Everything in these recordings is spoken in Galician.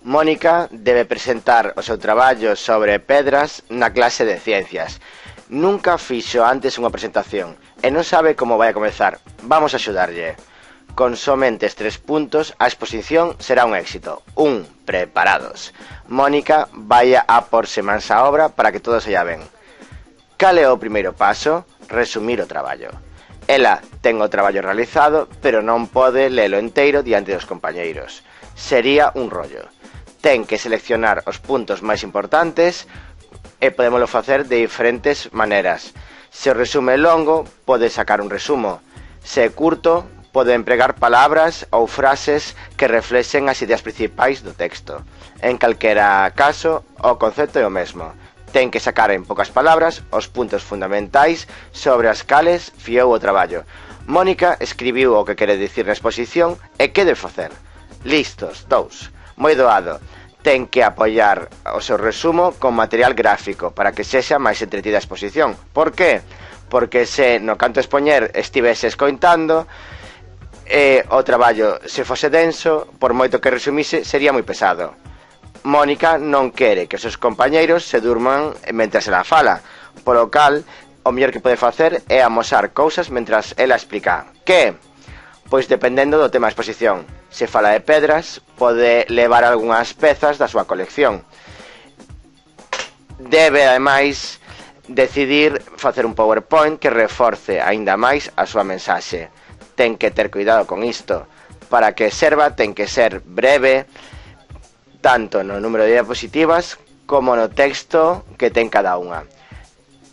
Mónica debe presentar o seu traballo sobre pedras na clase de ciencias. Nunca fixo antes unha presentación e non sabe como vai a comezar. Vamos a axudarlle. Con somente 3 puntos, a exposición será un éxito. 1. Preparados. Mónica vai a porse mans á obra para que todo saia ben. Cal é o primeiro paso? Resumir o traballo. Ela ten o traballo realizado, pero non pode lelo enteiro diante dos compañeiros. Sería un rollo. Ten que seleccionar os puntos máis importantes e podémoslo facer de diferentes maneiras. Se o resume é longo, pode sacar un resumo. Se é curto, pode empregar palabras ou frases que reflexen as ideas principais do texto. En calquera caso, o concepto é o mesmo. Ten que sacar en poucas palabras os puntos fundamentais sobre as cales fiou o traballo. Mónica escribiu o que quere dicir na exposición e que debe facer. Listos, 2. Moi doado. Ten que apoiar o seu resumo con material gráfico para que sexa máis entretida a exposición. Por qué? Porque se no canto expoñer estivese escoitando e o traballo se fose denso, por moito que resumise, sería moi pesado. Mónica non quere que os seus compañeiros se durman mentras ela fala, polo cal o mellor que pode facer é amosar cousas mentras ela explica. Que? Pois dependendo do tema da exposición. Se fala de pedras, pode levar algunhas pezas da súa colección. Debe, ademais, decidir facer un PowerPoint que reforce aínda máis a súa mensaxe. Ten que ter cuidado con isto. Para que serva, ten que ser breve, tanto no número de diapositivas como no texto que ten cada unha.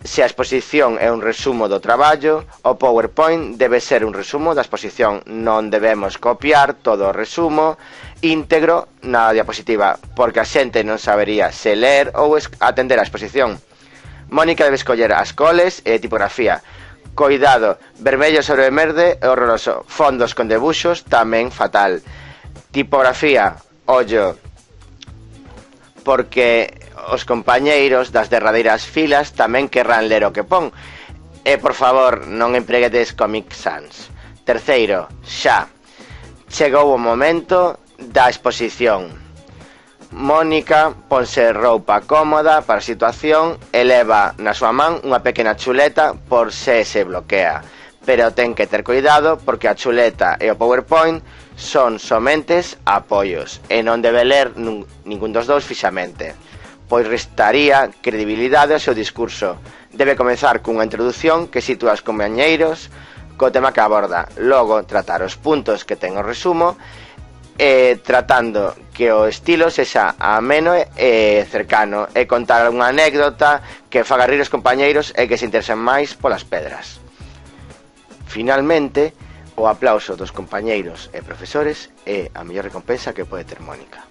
Se a exposición é un resumo do traballo, o PowerPoint debe ser un resumo da exposición. Non debemos copiar todo o resumo íntegro na diapositiva, porque a xente non sabería se ler ou atender a exposición. Mónica debe escoller as coles e tipografía. Coidado, vermello sobre verde é horroroso. Fondos con debuxos tamén fatal. Tipografía, ollo, porque os compañeiros das derradeiras filas tamén querrán ler o que pon. E, por favor, non empreguedes Comic Sans. Terceiro, xa. Chegou o momento da exposición. Mónica ponse roupa cómoda para a situación e leva na súa man unha pequena chuleta por se bloquea. Pero ten que ter cuidado porque a chuleta e o PowerPoint son somentes apoios e non debe ler ningún dos dous fixamente, pois restaría credibilidade ao seu discurso. Debe comezar cunha introdución que sitúa os compañeiros co tema que aborda, logo tratar os puntos que ten o resumo e tratando que o estilo sexa ameno e cercano e contar unha anécdota que faga rir os compañeiros e que se interesen máis polas pedras. Finalmente, o aplauso dos compañeiros e profesores é a mellor recompensa que pode ter Mónica.